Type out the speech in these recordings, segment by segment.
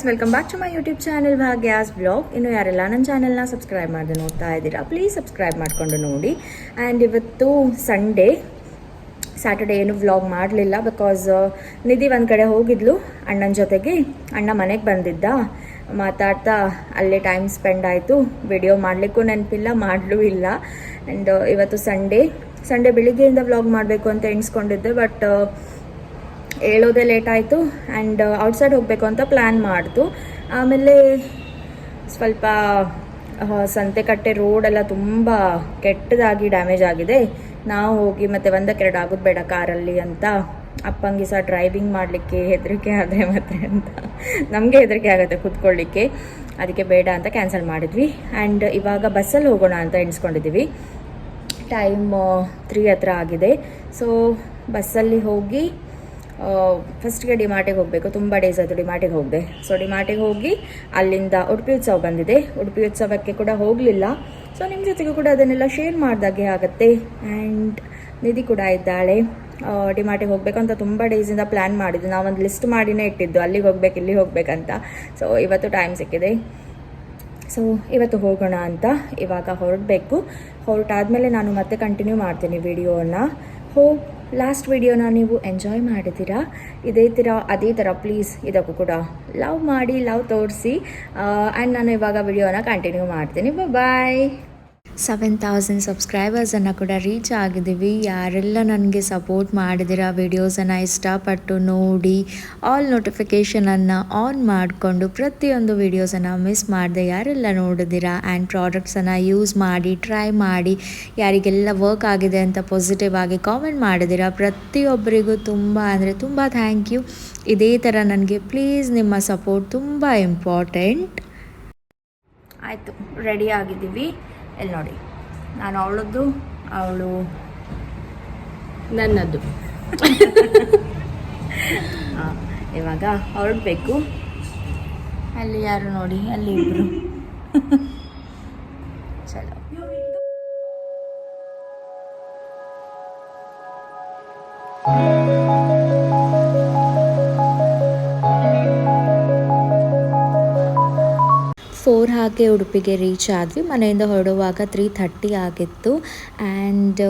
Welcome back to my YouTube channel Bhagya's blog. ಇನ್ನು ಯಾರೆಲ್ಲ ನನ್ನ ಚಾನಲ್ನ ಸಬ್ಸ್ಕ್ರೈಬ್ ಮಾಡದೆ ನೋಡ್ತಾ ಇದ್ದೀರಾ, ಪ್ಲೀಸ್ ಸಬ್ಸ್ಕ್ರೈಬ್ ಮಾಡಿಕೊಂಡು ನೋಡಿ. ಆ್ಯಂಡ್ ಇವತ್ತು ಸಂಡೇ, ಸ್ಯಾಟರ್ಡೇ ಏನು ವ್ಲಾಗ್ ಮಾಡಲಿಲ್ಲ ಬಿಕಾಸ್ ನಿಧಿ ಒಂದು ಕಡೆ ಹೋಗಿದ್ಲು ಅಣ್ಣನ ಜೊತೆಗೆ. ಅಣ್ಣ ಮನೆಗೆ ಬಂದಿದ್ದ, ಮಾತಾಡ್ತಾ ಅಲ್ಲೇ ಟೈಮ್ ಸ್ಪೆಂಡ್ ಆಯಿತು. ವಿಡಿಯೋ ಮಾಡಲಿಕ್ಕೂ ನೆನಪಿಲ್ಲ, ಮಾಡಲೂ ಇಲ್ಲ. ಆ್ಯಂಡ್ ಇವತ್ತು ಸಂಡೇ ಬೆಳಿಗ್ಗೆಯಿಂದ ವ್ಲಾಗ್ ಮಾಡಬೇಕು ಅಂತ ಎಣಿಸ್ಕೊಂಡಿದ್ದೆ, ಬಟ್ ಹೇಳೋದೇ ಲೇಟ್ ಆಯಿತು. ಆ್ಯಂಡ್ ಔಟ್ಸೈಡ್ ಹೋಗಬೇಕು ಅಂತ ಪ್ಲ್ಯಾನ್ ಮಾಡ್ತು. ಆಮೇಲೆ ಸ್ವಲ್ಪ ಸಂತೆಕಟ್ಟೆ ರೋಡೆಲ್ಲ ತುಂಬ ಕೆಟ್ಟದಾಗಿ ಡ್ಯಾಮೇಜ್ ಆಗಿದೆ. ನಾವು ಹೋಗಿ ಮತ್ತೆ ಒಂದಕ್ಕೆರಡು ಆಗೋದು ಬೇಡ ಕಾರಲ್ಲಿ ಅಂತ, ಅಪ್ಪಂಗೆ ಸಹ ಡ್ರೈವಿಂಗ್ ಮಾಡಲಿಕ್ಕೆ ಹೆದರಿಕೆ ಆದರೆ ಮತ್ತೆ ಅಂತ ನಮಗೆ ಹೆದರಿಕೆ ಆಗುತ್ತೆ ಕೂತ್ಕೊಳ್ಳಿಕ್ಕೆ, ಅದಕ್ಕೆ ಬೇಡ ಅಂತ ಕ್ಯಾನ್ಸಲ್ ಮಾಡಿದ್ವಿ. ಆ್ಯಂಡ್ ಇವಾಗ ಬಸ್ಸಲ್ಲಿ ಹೋಗೋಣ ಅಂತ ಎಣಿಸ್ಕೊಂಡಿದ್ದೀವಿ. ಟೈಮ್ 3 ಹತ್ರ ಆಗಿದೆ. ಸೊ ಬಸ್ಸಲ್ಲಿ ಹೋಗಿ ಫಸ್ಟ್ಗೆ ಡಿಮಾರ್ಟಿಗೆ ಹೋಗಬೇಕು. ತುಂಬ ಡೇಸ್ ಆಯಿತು ಡಿಮಾರ್ಟಿಗೆ ಹೋಗದೆ. ಸೊ ಡಿಮಾರ್ಟಿಗೆ ಹೋಗಿ ಅಲ್ಲಿಂದ ಉಡುಪಿ ಉತ್ಸವ ಬಂದಿದೆ, ಉಡುಪಿ ಉತ್ಸವಕ್ಕೆ ಕೂಡ ಹೋಗಲಿಲ್ಲ. ಸೊ ನಿಮ್ಮ ಜೊತೆಗೂ ಕೂಡ ಅದನ್ನೆಲ್ಲ ಶೇರ್ ಮಾಡಿದಾಗೆ ಆಗುತ್ತೆ. ಆ್ಯಂಡ್ ನಿಧಿ ಕೂಡ ಇದ್ದಾಳೆ. ಡಿಮಾರ್ಟಿಗೆ ಹೋಗಬೇಕು ಅಂತ ತುಂಬ ಡೇಸಿಂದ ಪ್ಲ್ಯಾನ್ ಮಾಡಿದ್ದು. ನಾವೊಂದು ಲಿಸ್ಟ್ ಮಾಡಿನೇ ಇಟ್ಟಿದ್ದು, ಅಲ್ಲಿಗೆ ಹೋಗ್ಬೇಕು ಇಲ್ಲಿಗೆ ಹೋಗ್ಬೇಕಂತ. ಸೊ ಇವತ್ತು ಟೈಮ್ ಸಿಕ್ಕಿದೆ, ಸೊ ಇವತ್ತು ಹೋಗೋಣ ಅಂತ ಇವಾಗ ಹೊರಡಬೇಕು. ಹೊರಟಾದ್ಮೇಲೆ ನಾನು ಮತ್ತೆ ಕಂಟಿನ್ಯೂ ಮಾಡ್ತೀನಿ ವಿಡಿಯೋನ. ಲಾಸ್ಟ್ ವಿಡಿಯೋನ ನೀವು ಎಂಜಾಯ್ ಮಾಡಿದ್ದೀರಾ. ಅದೇ ಥರ ಪ್ಲೀಸ್ ಇದಕ್ಕೂ ಕೂಡ ಲವ್ ಮಾಡಿ, ಲವ್ ತೋರಿಸಿ. ಆ್ಯಂಡ್ ನಾನು ಇವಾಗ ವಿಡಿಯೋನ ಕಂಟಿನ್ಯೂ ಮಾಡ್ತೀನಿ. ಬಾಯ್. 7,000 ಸಬ್ಸ್ಕ್ರೈಬರ್ಸನ್ನು ಕೂಡ ರೀಚ್ ಆಗಿದ್ದೀವಿ. ಯಾರೆಲ್ಲ ನನಗೆ ಸಪೋರ್ಟ್ ಮಾಡಿದ್ದೀರಾ, ವಿಡಿಯೋಸನ್ನು ಇಷ್ಟಪಟ್ಟು ನೋಡಿ, ಆಲ್ ನೋಟಿಫಿಕೇಷನನ್ನು ಆನ್ ಮಾಡಿಕೊಂಡು ಪ್ರತಿಯೊಂದು ವಿಡಿಯೋಸನ್ನು ಮಿಸ್ ಮಾಡದೆ ಯಾರೆಲ್ಲ ನೋಡಿದ್ದೀರಾ, ಆ್ಯಂಡ್ ಪ್ರಾಡಕ್ಟ್ಸನ್ನು ಯೂಸ್ ಮಾಡಿ ಟ್ರೈ ಮಾಡಿ ಯಾರಿಗೆಲ್ಲ ವರ್ಕ್ ಆಗಿದೆ ಅಂತ ಪಾಸಿಟಿವ್ ಆಗಿ ಕಾಮೆಂಟ್ ಮಾಡಿದ್ದೀರಾ, ಪ್ರತಿಯೊಬ್ಬರಿಗೂ ತುಂಬ ಅಂದರೆ ತುಂಬ ಥ್ಯಾಂಕ್ ಯು. ಇದೇ ಥರ ನನಗೆ ಪ್ಲೀಸ್ ನಿಮ್ಮ ಸಪೋರ್ಟ್ ತುಂಬ ಇಂಪಾರ್ಟೆಂಟ್. ಆಯಿತು, ರೆಡಿ ಆಗಿದ್ದೀವಿ. ಎಲ್ಲಿ ನೋಡಿ, ನಾನು ಅವಳದ್ದು, ಅವಳು ನನ್ನದು. ಇವಾಗ ಹೊರಡಬೇಕು. ಅಲ್ಲಿ ಯಾರು ನೋಡಿ, ಅಲ್ಲಿ ಇಬ್ಬರು. ಚಲೋ. 4 ಹಾಗೆ ಉಡುಪಿಗೆ ರೀಚ್ ಆದ್ವಿ. ಮನೆಯಿಂದ ಹೊರಡುವಾಗ 3:30 ಆಗಿತ್ತು. ಆ್ಯಂಡ್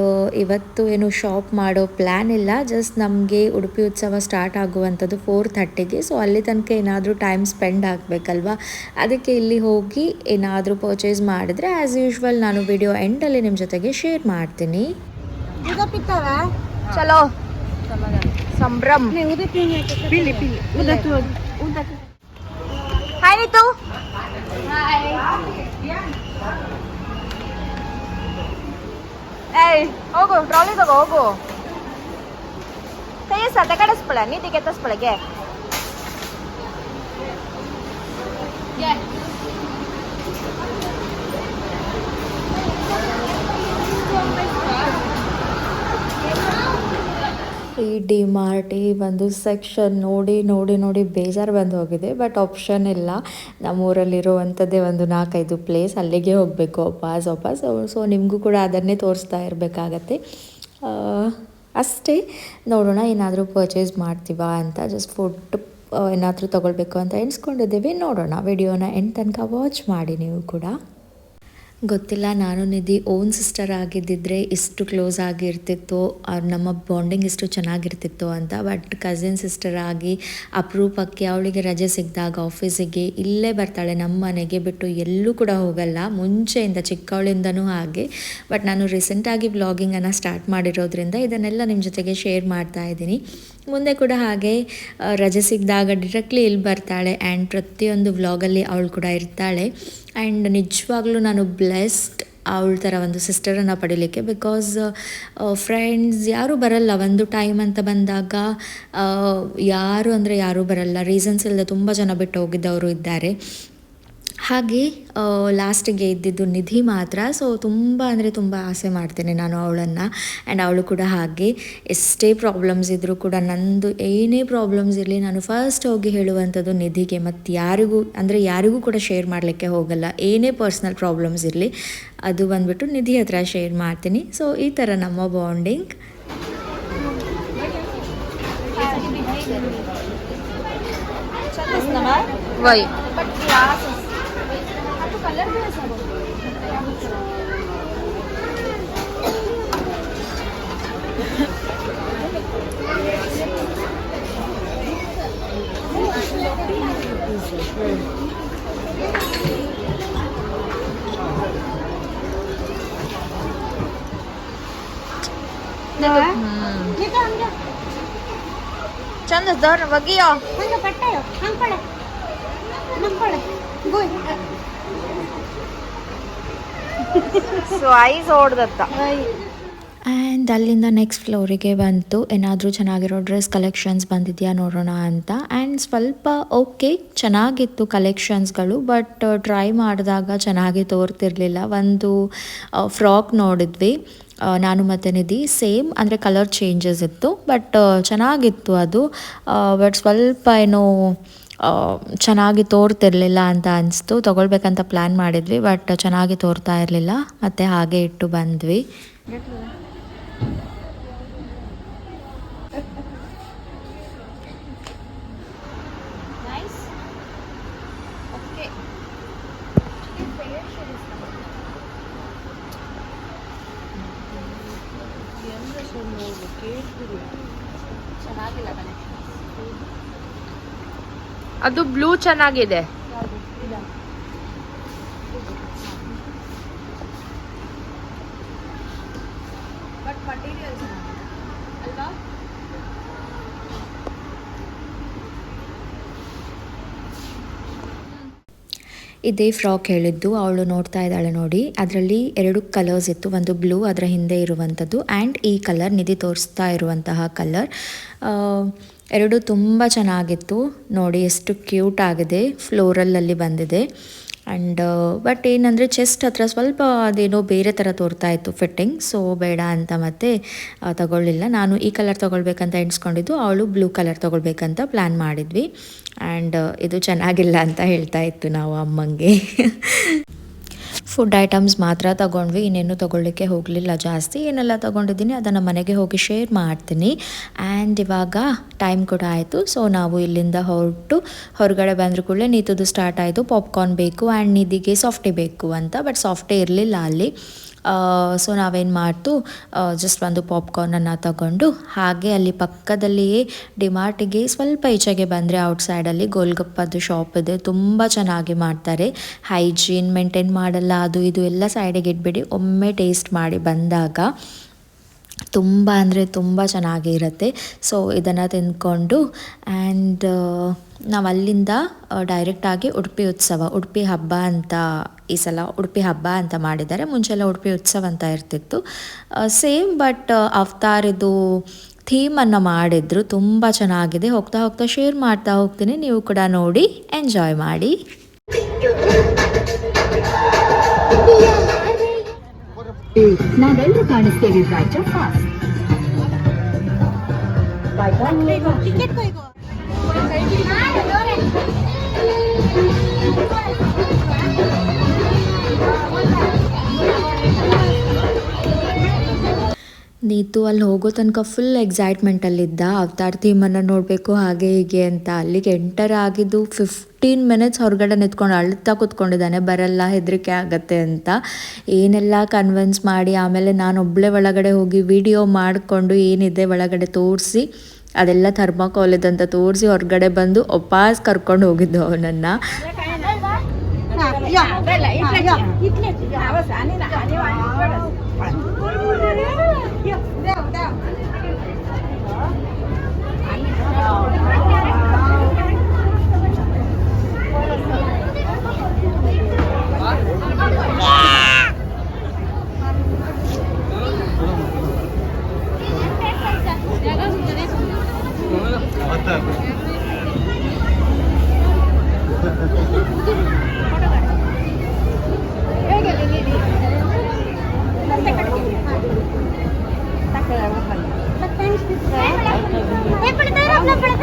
ಇವತ್ತು ಏನು ಶಾಪ್ ಮಾಡೋ ಪ್ಲ್ಯಾನ್ ಇಲ್ಲ, ಜಸ್ಟ್ ನಮಗೆ ಉಡುಪಿ ಉತ್ಸವ ಸ್ಟಾರ್ಟ್ ಆಗುವಂಥದ್ದು 4:30ಗೆ. ಸೊ ಅಲ್ಲಿ ತನಕ ಏನಾದರೂ ಟೈಮ್ ಸ್ಪೆಂಡ್ ಆಗಬೇಕಲ್ವ, ಅದಕ್ಕೆ ಇಲ್ಲಿ ಹೋಗಿ ಏನಾದರೂ ಪರ್ಚೇಸ್ ಮಾಡಿದ್ರೆ ಆ್ಯಸ್ ಯೂಶ್ವಲ್ ನಾನು ವಿಡಿಯೋ ಎಂಡಲ್ಲಿ ನಿಮ್ಮ ಜೊತೆಗೆ ಶೇರ್ ಮಾಡ್ತೀನಿ. ಚಲೋ ಸಂಭ್ರಮ್. ಹಾಯ್ ನೀತು. ಏಯ್ ಹೋಗು, ಟ್ರಾಲಿ ತಗೋ ಹೋಗು. ಕೈಯ ಸತೆ ಕಡಿಸ್ಪಳ, ನೀತಿಗೆ ಎತ್ತಿಸ್ಪಳಗೆ. ಈ ಡಿಮಾರ್ಟ್ ಒಂದು ಸೆಕ್ಷನ್ ನೋಡಿ ಬೇಜಾರು ಬಂದು ಹೋಗಿದೆ. ಬಟ್ ಆಪ್ಷನ್ ಇಲ್ಲ, ನಮ್ಮೂರಲ್ಲಿರುವಂಥದ್ದೇ ಒಂದು 4-5 ಪ್ಲೇಸ್, ಅಲ್ಲಿಗೆ ಹೋಗಬೇಕು ವಾಪಸ್. ಸೊ ನಿಮಗೂ ಕೂಡ ಅದನ್ನೇ ತೋರಿಸ್ತಾ ಇರಬೇಕಾಗತ್ತೆ ಅಷ್ಟೇ. ನೋಡೋಣ ಏನಾದರೂ ಪರ್ಚೇಸ್ ಮಾಡ್ತೀವಾ ಅಂತ, ಜಸ್ಟ್ ಫುಡ್ ಏನಾದರೂ ತೊಗೊಳ್ಬೇಕು ಅಂತ ಎಣಿಸ್ಕೊಂಡಿದ್ದೀವಿ. ನೋಡೋಣ, ವಿಡಿಯೋನ ಎಂಡ್ ತನಕ ವಾಚ್ ಮಾಡಿ ನೀವು ಕೂಡ. ಗೊತ್ತಿಲ್ಲ, ನಾನು ನಿಧಿ ಓನ್ ಸಿಸ್ಟರ್ ಆಗಿದ್ದಿದ್ರೆ ಇಷ್ಟು ಕ್ಲೋಸ್ ಆಗಿರ್ತಿತ್ತು, ನಮ್ಮ ಬಾಂಡಿಂಗ್ ಇಷ್ಟು ಚೆನ್ನಾಗಿರ್ತಿತ್ತು ಅಂತ. ಬಟ್ ಕಸಿನ್ ಸಿಸ್ಟರ್ ಆಗಿ ಅಪರೂಪಕ್ಕೆ ಅವಳಿಗೆ ರಜೆ ಸಿಕ್ಕಿದಾಗ ಆಫೀಸಿಗೆ ಇಲ್ಲೇ ಬರ್ತಾಳೆ, ನಮ್ಮ ಮನೆಗೆ ಬಿಟ್ಟು ಎಲ್ಲೂ ಕೂಡ ಹೋಗಲ್ಲ. ಮುಂಚೆಯಿಂದ ಚಿಕ್ಕವಳಿಂದನೂ ಹಾಗೆ. ಬಟ್ ನಾನು ರೀಸೆಂಟಾಗಿ ವ್ಲಾಗಿಂಗನ್ನು ಸ್ಟಾರ್ಟ್ ಮಾಡಿರೋದ್ರಿಂದ ಇದನ್ನೆಲ್ಲ ನಿಮ್ಮ ಜೊತೆಗೆ ಶೇರ್ ಮಾಡ್ತಾ ಇದ್ದೀನಿ. ಮುಂದೆ ಕೂಡ ಹಾಗೆ ರಜೆ ಸಿಕ್ಕಿದಾಗ ಡಿರೆಕ್ಟ್ಲಿ ಇಲ್ಲಿ ಬರ್ತಾಳೆ. ಆ್ಯಂಡ್ ಪ್ರತಿಯೊಂದು ವ್ಲಾಗಲ್ಲಿ ಅವಳು ಕೂಡ ಇರ್ತಾಳೆ. ಆ್ಯಂಡ್ ನಿಜವಾಗ್ಲೂ ನಾನು ಬ್ಲೆಸ್ಡ್ ಅವಳ ಥರ ಒಂದು ಸಿಸ್ಟರನ್ನು ಪಡೀಲಿಕ್ಕೆ. ಬಿಕಾಸ್ ಫ್ರೆಂಡ್ಸ್ ಯಾರೂ ಬರಲ್ಲ, ಒಂದು ಟೈಮ್ ಅಂತ ಬಂದಾಗ ಯಾರು ಅಂದರೆ ಯಾರೂ ಬರಲ್ಲ. ರೀಸನ್ಸ್ ಇಲ್ಲದೆ ತುಂಬ ಜನ ಬಿಟ್ಟು ಹೋಗಿದ್ದವರು ಇದ್ದಾರೆ. ಹಾಗೆ ಲಾಸ್ಟಿಗೆ ಇದ್ದಿದ್ದು ನಿಧಿ ಮಾತ್ರ. ಸೊ ತುಂಬ ಅಂದರೆ ತುಂಬ ಆಸೆ ಮಾಡ್ತೇನೆ ನಾನು ಅವಳನ್ನು. ಆ್ಯಂಡ್ ಅವಳು ಕೂಡ ಹಾಗೆ. ಎಷ್ಟೇ ಪ್ರಾಬ್ಲಮ್ಸ್ ಇದ್ದರೂ ಕೂಡ ನಂದು ಏನೇ ಪ್ರಾಬ್ಲಮ್ಸ್ ಇರಲಿ ನಾನು ಫಸ್ಟ್ ಹೋಗಿ ಹೇಳುವಂಥದ್ದು ನಿಧಿಗೆ. ಮತ್ತು ಯಾರಿಗೂ ಕೂಡ ಶೇರ್ ಮಾಡಲಿಕ್ಕೆ ಹೋಗಲ್ಲ. ಏನೇ ಪರ್ಸ್ನಲ್ ಪ್ರಾಬ್ಲಮ್ಸ್ ಇರಲಿ ಅದು ಬಂದುಬಿಟ್ಟು ನಿಧಿ ಹತ್ರ ಶೇರ್ ಮಾಡ್ತೀನಿ. ಸೊ ಈ ಥರ ನಮ್ಮ ಬಾಂಡಿಂಗ್. वही चंद दर वगियो हंग पट्टायो हंग पड़े नम पड़े गोय सो ಐಸ್ ಓಡ್ದತ್ತ. ಆ್ಯಂಡ್ ಅಲ್ಲಿಂದ ನೆಕ್ಸ್ಟ್ ಫ್ಲೋರಿಗೆ ಬಂತು. ಏನಾದರೂ ಚೆನ್ನಾಗಿರೋ ಡ್ರೆಸ್ ಕಲೆಕ್ಷನ್ಸ್ ಬಂದಿದೆಯಾ ನೋಡೋಣ ಅಂತ. ಆ್ಯಂಡ್ ಸ್ವಲ್ಪ ಓಕೆ ಚೆನ್ನಾಗಿತ್ತು ಕಲೆಕ್ಷನ್ಸ್ಗಳು, ಬಟ್ ಟ್ರೈ ಮಾಡಿದಾಗ ಚೆನ್ನಾಗಿ ತೋರ್ತಿರ್ಲಿಲ್ಲ. ಒಂದು ಫ್ರಾಕ್ ನೋಡಿದ್ವಿ ನಾನು ಮತ್ತು ನಿಧಿ, ಸೇಮ್ ಅಂದರೆ ಕಲರ್ ಚೇಂಜಸ್ ಇತ್ತು, ಬಟ್ ಚೆನ್ನಾಗಿತ್ತು ಅದು. ಬಟ್ ಸ್ವಲ್ಪ ಏನೋ ಚೆನ್ನಾಗಿ ತೋರ್ತಿರ್ಲಿಲ್ಲ ಅಂತ ಅನಿಸ್ತು. ತೊಗೊಳ್ಬೇಕಂತ ಪ್ಲ್ಯಾನ್ ಮಾಡಿದ್ವಿ, ಬಟ್ ಚೆನ್ನಾಗಿ ತೋರ್ತಾ ಇರಲಿಲ್ಲ. ಮತ್ತು ಹಾಗೆ ಇಟ್ಟು ಬಂದ್ವಿ. ಅದು ಬ್ಲೂ ಚೆನ್ನಾಗಿದೆ. ಇದೇ ಫ್ರಾಕ್ ಹೇಳಿದ್ದು. ಅವಳು ನೋಡ್ತಾ ಇದ್ದಾಳೆ ನೋಡಿ, ಅದರಲ್ಲಿ 2 ಕಲರ್ಸ್ ಇತ್ತು. ಒಂದು ಬ್ಲೂ ಅದರ ಹಿಂದೆ ಇರುವಂಥದ್ದು, ಆ್ಯಂಡ್ ಈ ಕಲರ್ ನಿಧಿ ತೋರಿಸ್ತಾ ಇರುವಂತಹ ಕಲರ್. ಎರಡು ತುಂಬ ಚೆನ್ನಾಗಿತ್ತು ನೋಡಿ, ಎಷ್ಟು ಕ್ಯೂಟ್ ಆಗಿದೆ. ಫ್ಲೋರಲಲ್ಲಿ ಬಂದಿದೆ. ಆ್ಯಂಡ್ ಬಟ್ ಏನಂದರೆ ಚೆಸ್ಟ್ ಹತ್ರ ಸ್ವಲ್ಪ ಅದೇನೋ ಬೇರೆ ಥರ ತೋರ್ತಾ ಇತ್ತು ಫಿಟ್ಟಿಂಗ್. ಸೊ ಬೇಡ ಅಂತ ಮತ್ತೆ ತಗೊಳ್ಳಿಲ್ಲ. ನಾನು ಈ ಕಲರ್ ತೊಗೊಳ್ಬೇಕಂತ ಎಣಿಸ್ಕೊಂಡಿದ್ದು, ಅವಳು ಬ್ಲೂ ಕಲರ್ ತೊಗೊಳ್ಬೇಕಂತ ಪ್ಲ್ಯಾನ್ ಮಾಡಿದ್ವಿ. ಆ್ಯಂಡ್ ಇದು ಚೆನ್ನಾಗಿಲ್ಲ ಅಂತ ಹೇಳ್ತಾ ಇತ್ತು ನಾವು ಅಮ್ಮಂಗೆ. ಫುಡ್ ಐಟಮ್ಸ್ ಮಾತ್ರ ತೊಗೊಂಡ್ವಿ, ಇನ್ನೇನು ತೊಗೊಳ್ಳಿಕ್ಕೆ ಹೋಗಲಿಲ್ಲ ಜಾಸ್ತಿ. ಏನೆಲ್ಲ ತೊಗೊಂಡಿದ್ದೀನಿ ಅದನ್ನು ಮನೆಗೆ ಹೋಗಿ ಶೇರ್ ಮಾಡ್ತೀನಿ. ಆ್ಯಂಡ್ ಇವಾಗ ಟೈಮ್ ಕೂಡ ಆಯಿತು. ಸೊ ನಾವು ಇಲ್ಲಿಂದ ಹೊರಗಡೆ ಬಂದರೂ ಕೂಡಲೇ ನೀತದು ಸ್ಟಾರ್ಟ್ ಆಯಿತು. ಪಾಪ್ಕಾರ್ನ್ ಬೇಕು ಆ್ಯಂಡ್ ನಿಧಿಗೆ ಸಾಫ್ಟೇ ಬೇಕು ಅಂತ, ಬಟ್ ಸಾಫ್ಟೇ ಇರಲಿಲ್ಲ ಅಲ್ಲಿ. ಸೊ ನಾವೇನು ಮಾಡ್ತು, ಜಸ್ಟ್ ಒಂದು ಪಾಪ್ಕಾರ್ನನ್ನು ತಗೊಂಡು ಹಾಗೆ ಅಲ್ಲಿ ಪಕ್ಕದಲ್ಲಿಯೇ ಡಿಮಾರ್ಟಿಗೆ ಸ್ವಲ್ಪ ಈಚೆಗೆ ಬಂದರೆ ಔಟ್ಸೈಡಲ್ಲಿ ಗೋಲ್ಗಪ್ಪದ್ದು ಶಾಪ್ ಇದೆ. ತುಂಬ ಚೆನ್ನಾಗಿ ಮಾಡ್ತಾರೆ. ಹೈಜೀನ್ ಮೇಂಟೈನ್ ಮಾಡಲ್ಲ, ಅದು ಇದು ಎಲ್ಲ ಸೈಡಿಗೆ ಇಟ್ಬಿಡಿ, ಒಮ್ಮೆ ಟೇಸ್ಟ್ ಮಾಡಿ ಬಂದಾಗ ತುಂಬ ಅಂದರೆ ತುಂಬ ಚೆನ್ನಾಗಿರುತ್ತೆ. ಸೊ ಇದನ್ನು ತಿಂದ್ಕೊಂಡು ಆ್ಯಂಡ್ ನಾವು ಅಲ್ಲಿಂದ ಡೈರೆಕ್ಟಾಗಿ ಉಡುಪಿ ಹಬ್ಬ ಅಂತ, ಈ ಸಲ ಉಡುಪಿ ಹಬ್ಬ ಅಂತ ಮಾಡಿದ್ದಾರೆ. ಮುಂಚೆಲ್ಲ ಉಡುಪಿ ಉತ್ಸವ ಅಂತ ಇರ್ತಿತ್ತು ಸೇಮ್, ಬಟ್ ಅವತಾರಿದು ಥೀಮನ್ನು ಮಾಡಿದ್ರು. ತುಂಬ ಚೆನ್ನಾಗಿದೆ. ಹೋಗ್ತಾ ಹೋಗ್ತಾ ಶೇರ್ ಮಾಡ್ತಾ ಹೋಗ್ತೀನಿ, ನೀವು ಕೂಡ ನೋಡಿ ಎಂಜಾಯ್ ಮಾಡಿ. ನಾವೆಲ್ಲರೂ ಕಾಣಿಸ್ತೇವೆ ಫಾಸ್ಟ್. ನೀತು ಅಲ್ಲಿ ಹೋಗೋ ತನಕ ಫುಲ್ ಎಕ್ಸೈಟ್ಮೆಂಟಲ್ಲಿದ್ದ. ಅವತಾರ್ ಥೀಮನ್ನು ನೋಡಬೇಕು ಹಾಗೆ ಹೀಗೆ ಅಂತ. ಅಲ್ಲಿಗೆ ಎಂಟರ್ ಆಗಿದ್ದು 15 ಮಿನಿಟ್ಸ್ ಹೊರಗಡೆ ನಿಂತ್ಕೊಂಡು ಅಳ್ತಾ ಕೂತ್ಕೊಂಡಿದ್ದಾನೆ, ಬರಲ್ಲ ಹೆದರಿಕೆ ಆಗತ್ತೆ ಅಂತ. ಏನೆಲ್ಲ ಕನ್ವಿನ್ಸ್ ಮಾಡಿ ಆಮೇಲೆ ನಾನೊಬ್ಬಳೇ ಒಳಗಡೆ ಹೋಗಿ ವಿಡಿಯೋ ಮಾಡಿಕೊಂಡು ಏನಿದೆ ಒಳಗಡೆ ತೋರಿಸಿ, ಅದೆಲ್ಲ ಥರ್ಮಾಕೋಲಿದಂತ ತೋರಿಸಿ ಹೊರಗಡೆ ಬಂದು ವಾಪಸ್ ಕರ್ಕೊಂಡು ಹೋಗಿದ್ದು ಅವನನ್ನು.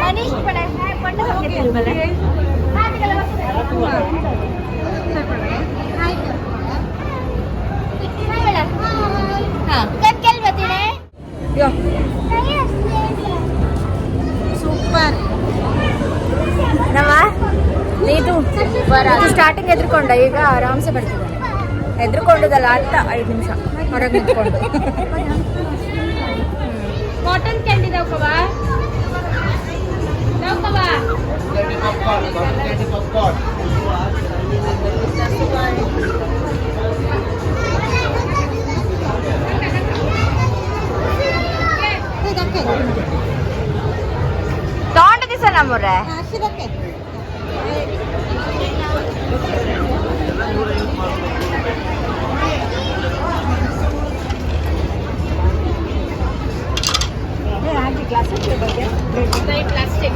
मनीष पड़े पढ़ने होंगे तेरे वाले हाँ कब क्या बती रहे यो ಸೂಪರ್ ನವಾ ನೀತು ಸ್ಟಾರ್ಟಿಂಗ್ ಎದ್ರುಕೊಂಡ ಈಗ ಆರಾಮ್ಸೆ ಬರ್ತಿದ್ದಾನೆ ಎದ್ರುಕೊಂಡದಲ್ಲ ಅಂತ 5 ನಿಮಿಷ ಹೊರಗೆ ನಿಂತ್ಕೊಂಡು ಕಾಟನ್ ಕ್ಯಾಂಡಿ दाखवा ತಗೊಂಡು ದಿವಸ ನಮ್ಮೂರೆ प्लास्टिक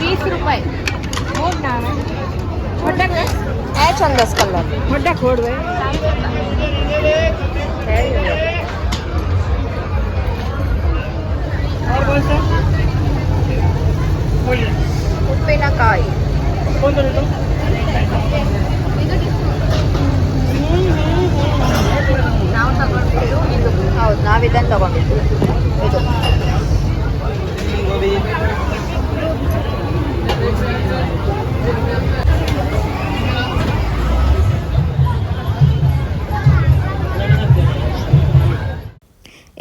20 रुपये ಚಂದಸ್ ಕಲರ್ मोटा खोड़वे ಉಪ್ಪಿನಕಾಯಿ ನಾವು ತಗೊಂಡಿದ್ದು ಇದು ಹೌದು ನಾವಿದನ್ನು ತಗೊಂಡಿದ್ದು ಇದು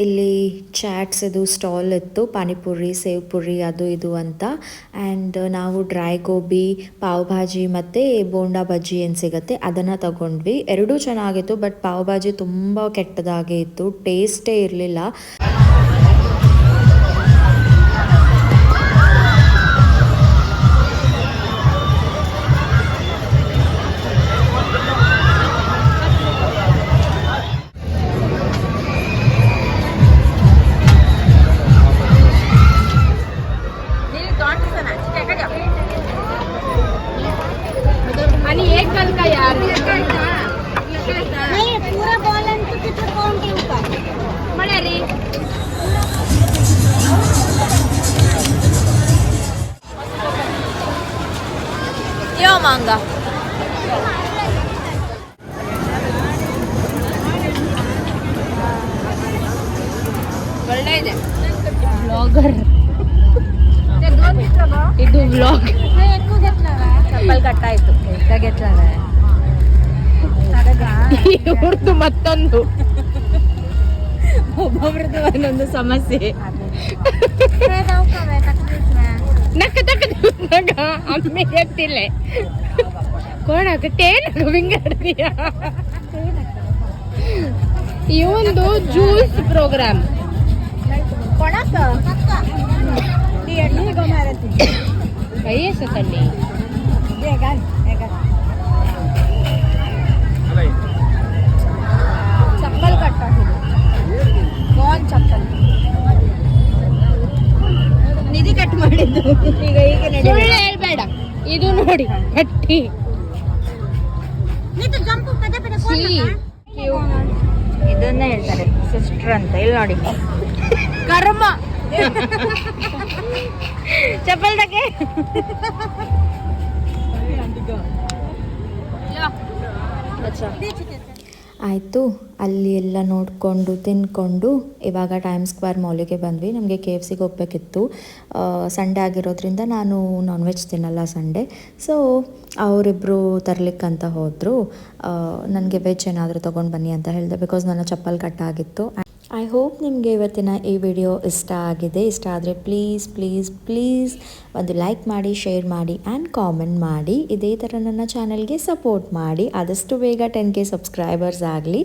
ಇಲ್ಲಿ ಚಾಟ್ಸ್ ಇದು ಸ್ಟಾಲ್ ಇತ್ತು ಪಾನಿಪುರಿ ಸೇವ್ ಪುರಿ ಅದು ಇದು ಅಂತ ಆ್ಯಂಡ್ ನಾವು ಡ್ರೈ ಗೋಬಿ ಪಾವ್ ಭಾಜಿ ಮತ್ತು ಬೋಂಡಾ ಬಜ್ಜಿ ಏನು ಸಿಗುತ್ತೆ ಅದನ್ನು ತಗೊಂಡ್ವಿ ಎರಡೂ ಚೆನ್ನಾಗಿತ್ತು ಬಟ್ ಪಾವ್ ಭಾಜಿ ತುಂಬ ಕೆಟ್ಟದಾಗೆ ಇತ್ತು ಟೇಸ್ಟೇ ಇರಲಿಲ್ಲ आणि एक कल का यार नहीं पूरा बॉल एंड तो कितना कौन के ऊपर मळे रे यो मांगा ಒಳ್ಳೆ ಇದೆ ಬ್ಲಾಗರ್ ಇದು ಬ್ಲಾಗ್ ಚಪ್ಪಲ್ ಕಟ್ಟಾಯ್ತು ಇವ್ರದ್ದು ಮತ್ತೊಂದು ಒಬ್ಬೊಬ್ರದ್ದು ಒಂದೊಂದು ಸಮಸ್ಯೆ ನಕ್ಕ ತಕ್ಕ ಅಮ್ಮೆ ಎತ್ತಿಲ್ಲ ಕೊಡಕ ಟೇನ್ ವಿಂಗಡಿಯ ಇವಂದು ಜ್ಯೂಸ್ ಪ್ರೋಗ್ರಾಮ್ ಕೈಯೇ ಸತಲ್ಲಿ ಚಪ್ಪಲ್ ಕಟ್ಟಾಕಿದ್ದು ಕಾನ್ ಚಪ್ಪಲ್ ನಿಧಿ ಕಟ್ ಮಾಡಿದ್ದು ಈಗ ಹೀಗೆ ಸುಳ್ಳು ಹೇಳ್ಬೇಡ ಇದು ನೋಡಿ ಗಟ್ಟಿ नहीं तो जंप पता पता कौन ಛೀ. लगा ಇದನ್ನೇ ಹೇಳ್ತಾರೆ ಸಿಸ್ಟರ್ ಅಂತ ಇಲ್ಲಿ ನೋಡಿ ಕರ್ಮ ಚಪ್ಪಲ್ ತಗೆ ಆಯಿತು ಅಲ್ಲಿ ಎಲ್ಲ ನೋಡಿಕೊಂಡು ತಿನ್ಕೊಂಡು ಇವಾಗ ಟೈಮ್ ಸ್ಕ್ವೇರ್ ಮಾಲಿಗೆ ಬಂದ್ವಿ ನಮಗೆ KFCಗೆ ಹೋಗಬೇಕಿತ್ತು ಸಂಡೇ ಆಗಿರೋದ್ರಿಂದ ನಾನು ನಾನ್ ವೆಜ್ ತಿನ್ನಲ್ಲ ಸಂಡೇ ಸೊ ಅವರಿಬ್ಬರು ತರಲಿಕ್ಕಂತ ಹೋದರು ನನಗೆ ವೆಜ್ ಏನಾದರೂ ತೊಗೊಂಡು ಬನ್ನಿ ಅಂತ ಹೇಳಿದೆ ಬಿಕಾಸ್ ನನ್ನ ಚಪ್ಪಲ್ ಕಟ್ಟಾಗಿತ್ತು ಐ ಹೋಪ್ ನಿಮಗೆ ಇವತ್ತಿನ ಈ ವಿಡಿಯೋ ಇಷ್ಟ ಆಗಿದೆ ಇಷ್ಟ ಆದರೆ ಪ್ಲೀಸ್ ಒಂದು ಲೈಕ್ ಮಾಡಿ ಶೇರ್ ಮಾಡಿ ಆ್ಯಂಡ್ ಕಾಮೆಂಟ್ ಮಾಡಿ ಇದೇ ಥರ ನನ್ನ ಚಾನಲ್ಗೆ ಸಪೋರ್ಟ್ ಮಾಡಿ ಆದಷ್ಟು ಬೇಗ 10K ಸಬ್ಸ್ಕ್ರೈಬರ್ಸ್ ಆಗಲಿ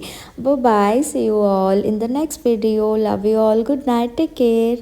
bye see you all in the next video love you all good night take care